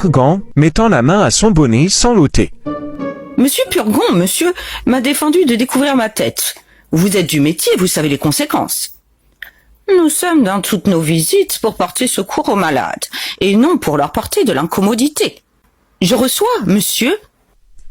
Argan, mettant la main à son bonnet sans l'ôter. Monsieur Purgon, monsieur, m'a défendu de découvrir ma tête. Vous êtes du métier, vous savez les conséquences. Nous sommes dans toutes nos visites pour porter secours aux malades, et non pour leur porter de l'incommodité. Je reçois, monsieur.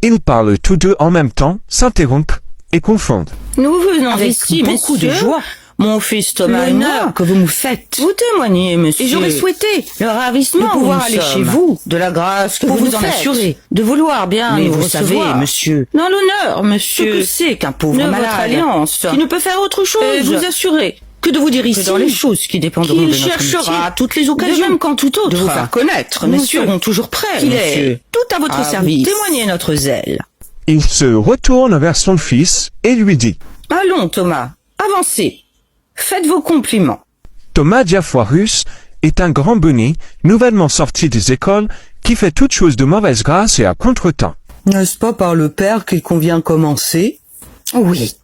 Ils parlent tous deux en même temps, s'interrompent et confondent. Nous venons Avec ici, beaucoup de messieurs, joie. mon fils Thomas et moi, L'honneur que vous nous faites. vous témoignez, monsieur. Et j'aurais souhaité le ravissement de pouvoir où nous aller sommes, chez vous, de la grâce que pour vous vous nous en faites, assurer. de vouloir bien Mais nous vous recevoir. savez, monsieur, dans l'honneur, ce monsieur, que c'est qu'un pauvre de malade votre alliance, qui ne peut faire autre chose et vous assurer que de vous dire que ici dans les choses qui dépendront de qu'il notre cherchera métier, à toutes les de occasions même qu'en tout autre, de vous faire connaître, nous monsieur, serons toujours prêts, qu'il monsieur, est tout à votre à service. vous témoigner notre zèle. Il se retourne vers son fils et lui dit. Allons, Thomas, avancez. Faites vos compliments. Thomas Diafoirus est un grand bonnet, nouvellement sorti des écoles, qui fait toute chose de mauvaise grâce et à contretemps. N'est-ce pas par le père qu'il convient commencer? Oui.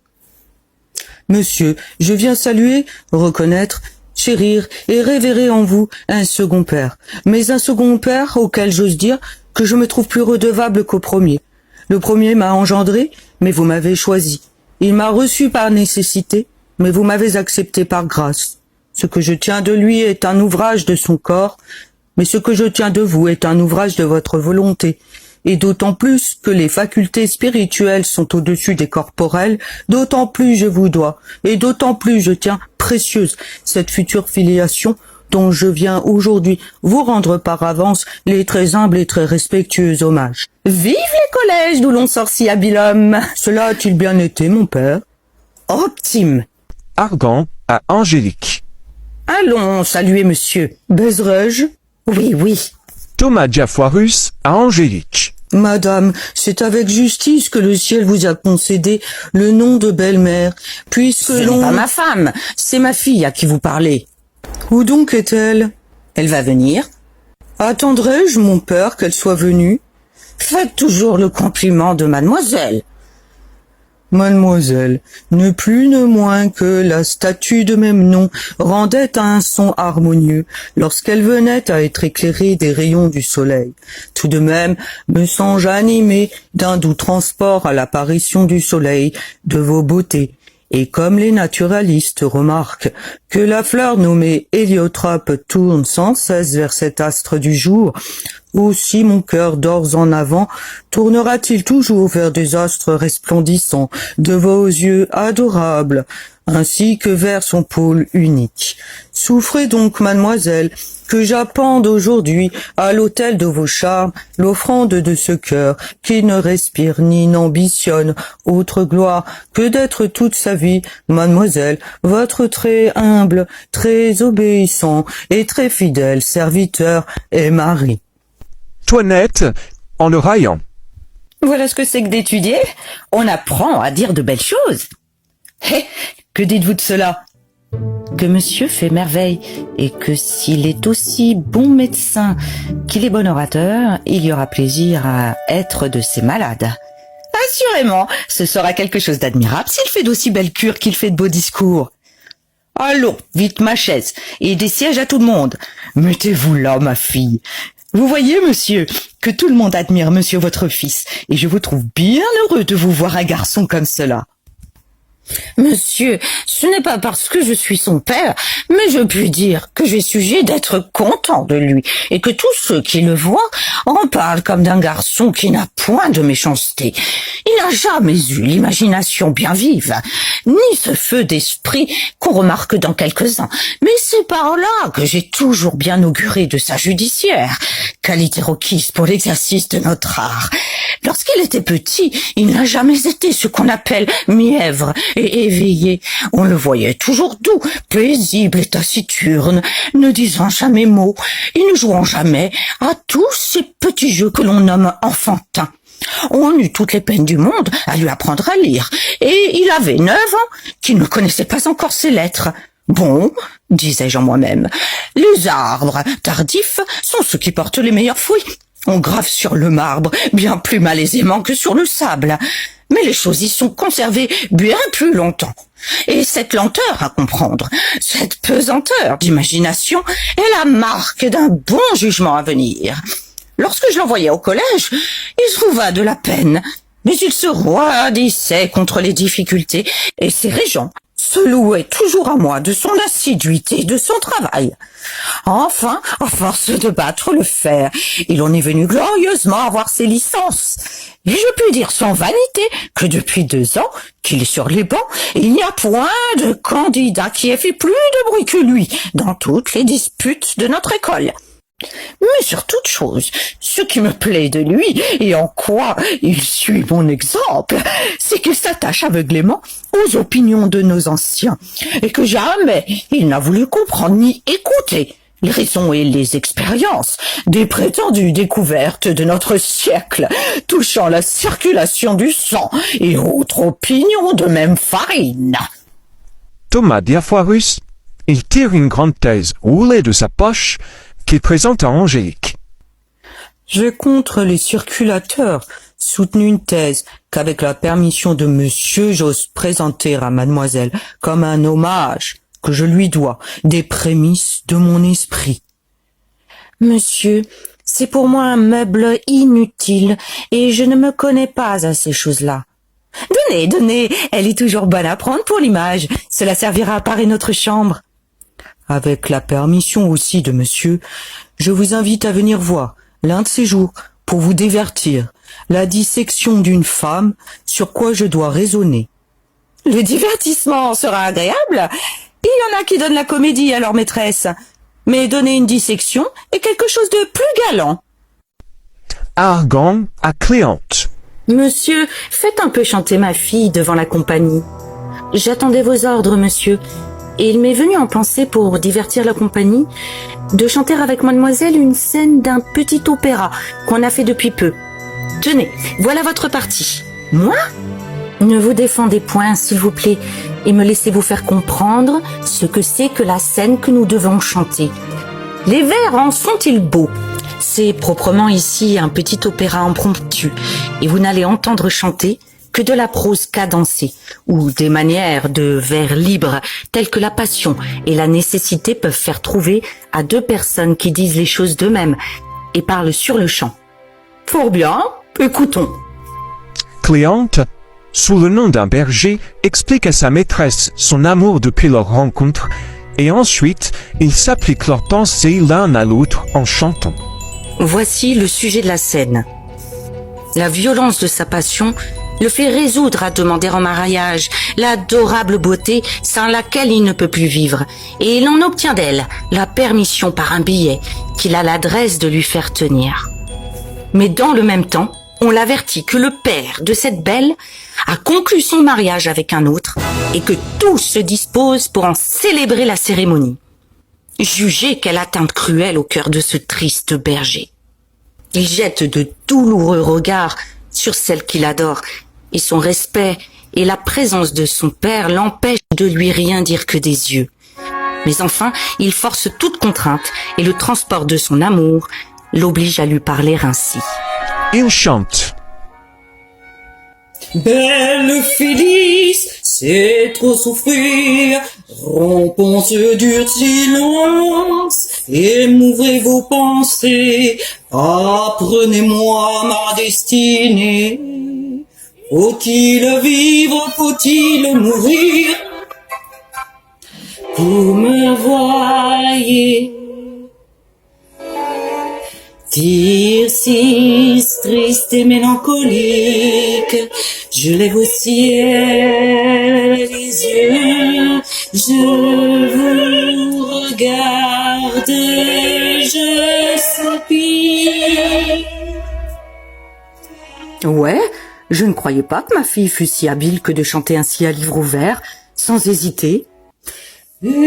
Monsieur, je viens saluer, reconnaître, chérir et révérer en vous un second père. Mais un second père auquel j'ose dire que je me trouve plus redevable qu'au premier. Le premier m'a engendré, mais vous m'avez choisi. Il m'a reçu par nécessité, mais vous m'avez accepté par grâce. Ce que je tiens de lui est un ouvrage de son corps, mais ce que je tiens de vous est un ouvrage de votre volonté. Et d'autant plus que les facultés spirituelles sont au-dessus des corporelles, d'autant plus je vous dois, et d'autant plus je tiens précieuse cette future filiation dont je viens aujourd'hui vous rendre par avance les très humbles et très respectueux hommages. Vive les collèges d'où l'on sort si habilement. Cela a-t-il bien été, mon père? Optime. Argan à Angélique. Allons saluer monsieur. Baiserai-je? Oui, oui. Thomas Diafoirus à Angélique. Madame, c'est avec justice que le ciel vous a concédé le nom de belle-mère, puisque Ce n'est l'on... pas ma femme, c'est ma fille à qui vous parlez. Où donc est-elle? Elle va venir. Attendrai-je, mon père, qu'elle soit venue? Faites toujours le compliment de mademoiselle. Mademoiselle, ne plus ne moins que la statue de même nom rendait un son harmonieux lorsqu'elle venait à être éclairée des rayons du soleil. Tout de même, me sens-je animé d'un doux transport à l'apparition du soleil de vos beautés. Et comme les naturalistes remarquent que la fleur nommée héliotrope tourne sans cesse vers cet astre du jour, aussi mon cœur d'ores en avant tournera-t-il toujours vers des astres resplendissants de vos yeux adorables, ainsi que vers son pôle unique. Souffrez donc, mademoiselle, que j'appende aujourd'hui à l'autel de vos charmes l'offrande de ce cœur qui ne respire ni n'ambitionne autre gloire que d'être toute sa vie, mademoiselle, votre très humble, très obéissant et très fidèle serviteur et mari. Toinette en le raillant. Voilà ce que c'est que d'étudier. On apprend à dire de belles choses. Hé, que dites-vous de cela? Que monsieur fait merveille et que s'il est aussi bon médecin qu'il est bon orateur, il y aura plaisir à être de ses malades. Assurément, ce sera quelque chose d'admirable s'il fait d'aussi belles cures qu'il fait de beaux discours. Allons, vite ma chaise, et des sièges à tout le monde. Mettez-vous là, ma fille. Vous voyez, monsieur, que tout le monde admire monsieur votre fils, et je vous trouve bien heureux de vous voir un garçon comme cela. Monsieur, ce n'est pas parce que je suis son père, mais je puis dire que j'ai sujet d'être content de lui, et que tous ceux qui le voient en parlent comme d'un garçon qui n'a point de méchanceté. Il n'a jamais eu l'imagination bien vive, ni ce feu d'esprit qu'on remarque dans quelques-uns, mais c'est par là que j'ai toujours bien auguré de sa judiciaire, qualité requise pour l'exercice de notre art. Lorsqu'il était petit, il n'a jamais été ce qu'on appelle mièvre et éveillé. On le voyait toujours doux, paisible et taciturne, ne disant jamais mot et ne jouant jamais à tous ces petits jeux que l'on nomme enfantins. On eut toutes les peines du monde à lui apprendre à lire, et il avait 9 ans qu'il ne connaissait pas encore ses lettres. Bon, disais-je en moi-même, les arbres tardifs sont ceux qui portent les meilleurs fruits. On grave sur le marbre bien plus malaisément que sur le sable, mais les choses y sont conservées bien plus longtemps. Et cette lenteur à comprendre, cette pesanteur d'imagination est la marque d'un bon jugement à venir. Lorsque je l'envoyais au collège, il trouva de la peine, mais il se roidissait contre les difficultés, et ses régents se louaient toujours à moi de son assiduité, de son travail. Enfin, à force de battre le fer, il en est venu glorieusement avoir ses licences. Et je puis dire sans vanité que depuis 2 ans qu'il est sur les bancs, il n'y a point de candidat qui ait fait plus de bruit que lui dans toutes les disputes de notre école. Mais sur toute chose, ce qui me plaît de lui, et en quoi il suit mon exemple, c'est qu'il s'attache aveuglément aux opinions de nos anciens, et que jamais il n'a voulu comprendre ni écouter les raisons et les expériences des prétendues découvertes de notre siècle, touchant la circulation du sang et autres opinions de même farine. Thomas Diafoirus, il tire une grande thèse roulée de sa poche qu'il présente à Angélique. J'ai contre les circulateurs soutenu une thèse qu'avec la permission de monsieur, j'ose présenter à mademoiselle comme un hommage que je lui dois des prémices de mon esprit. Monsieur, c'est pour moi un meuble inutile, et je ne me connais pas à ces choses-là. Donnez, elle est toujours bonne à prendre pour l'image, cela servira à parer notre chambre. Avec la permission aussi de monsieur, je vous invite à venir voir, l'un de ces jours, pour vous divertir, la dissection d'une femme, sur quoi je dois raisonner. Le divertissement sera agréable. Il y en a qui donnent la comédie à leur maîtresse. Mais donner une dissection est quelque chose de plus galant. Argan à Cléante. Monsieur, faites un peu chanter ma fille devant la compagnie. J'attendais vos ordres, monsieur. Et il m'est venu en pensée, pour divertir la compagnie, de chanter avec mademoiselle une scène d'un petit opéra qu'on a fait depuis peu. Tenez, voilà votre partie. Moi ? Ne vous défendez point, s'il vous plaît, et me laissez vous faire comprendre ce que c'est que la scène que nous devons chanter. Les vers en sont-ils beaux ? C'est proprement ici un petit opéra impromptu, et vous n'allez entendre chanter que de la prose cadencée, ou des manières de vers libres, telles que la passion et la nécessité peuvent faire trouver à 2 personnes qui disent les choses d'eux-mêmes et parlent sur le champ. Fort bien, écoutons. Cléante, sous le nom d'un berger, explique à sa maîtresse son amour depuis leur rencontre, et ensuite, ils s'appliquent leurs pensées l'un à l'autre en chantant. Voici le sujet de la scène. La violence de sa passion le fait résoudre à demander en mariage l'adorable beauté sans laquelle il ne peut plus vivre, et il en obtient d'elle la permission par un billet qu'il a l'adresse de lui faire tenir. Mais dans le même temps, on l'avertit que le père de cette belle a conclu son mariage avec un autre et que tout se dispose pour en célébrer la cérémonie. Jugez quelle atteinte cruelle au cœur de ce triste berger. Il jette de douloureux regards sur celle qu'il adore, et son respect et la présence de son père l'empêchent de lui rien dire que des yeux. Mais enfin, il force toute contrainte, et le transport de son amour l'oblige à lui parler ainsi. Il chante. Belle Phyllis, c'est trop souffrir, rompons ce dur silence, et m'ouvrez vos pensées, apprenez-moi ma destinée. Faut-il vivre, faut-il mourir? Vous me voyez, Tircis, triste et mélancolique, je lève au ciel les yeux, je vous regarde, je soupire. Ouais, je ne croyais pas que ma fille fût si habile que de chanter ainsi à livre ouvert, sans hésiter. Hélas,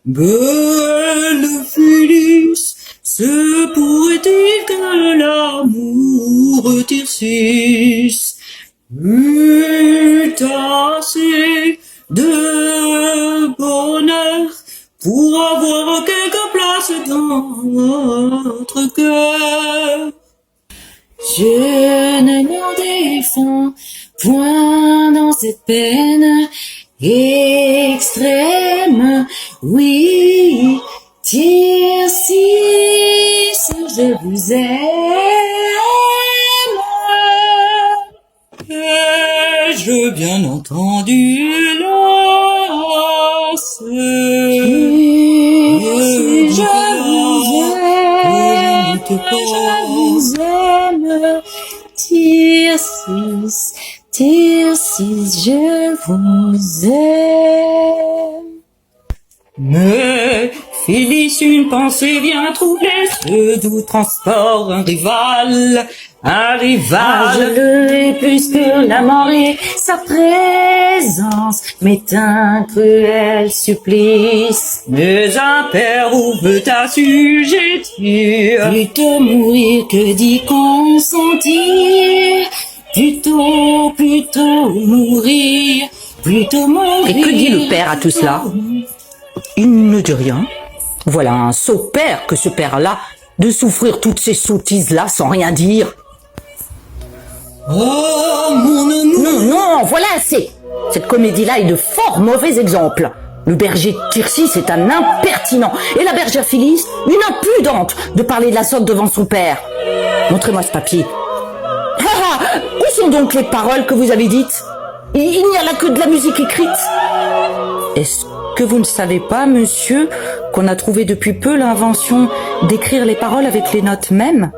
belle Phyllis, se pourrait-il que l'amour Tircis eût assez de bonheur pour avoir quelque place dans notre cœur? Je ne m'en défends point dans cette peine extrême, oui, Tircis. vous aime. Ai-je bien entendu l'os? Je vous aime. Tircis, Tircis, je vous aime. Mais Phyllis, une pensée vient troubler ce doux transport, un rival. Je le hais plus que la mort et sa présence m'est un cruel supplice. Mais un père où veut assujettir, Plutôt mourir que d'y consentir. Plutôt mourir. Plutôt mourir. Et que dit le père à tout cela? Il ne dit rien. Voilà un sot père que ce père-là, de souffrir toutes ces sottises-là sans rien dire. oh mon amour, Non, voilà assez. Cette comédie-là est de fort mauvais exemples. Le berger Tircis est un impertinent et la bergère Phyllis, une impudente de parler de la sorte devant son père. Montrez-moi ce papier. Où sont donc les paroles que vous avez dites? Il n'y a là que de la musique écrite. Est-ce que vous ne savez pas, monsieur, qu'on a trouvé depuis peu l'invention d'écrire les paroles avec les notes mêmes?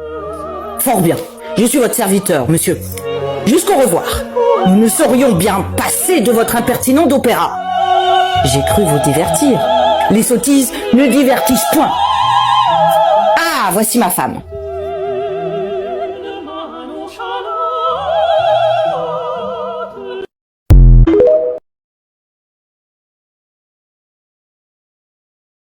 Fort bien. Je suis votre serviteur, monsieur. Jusqu'au revoir. Nous ne saurions bien passer de votre impertinent d'opéra. J'ai cru vous divertir. Les sottises ne divertissent point. Ah, voici ma femme.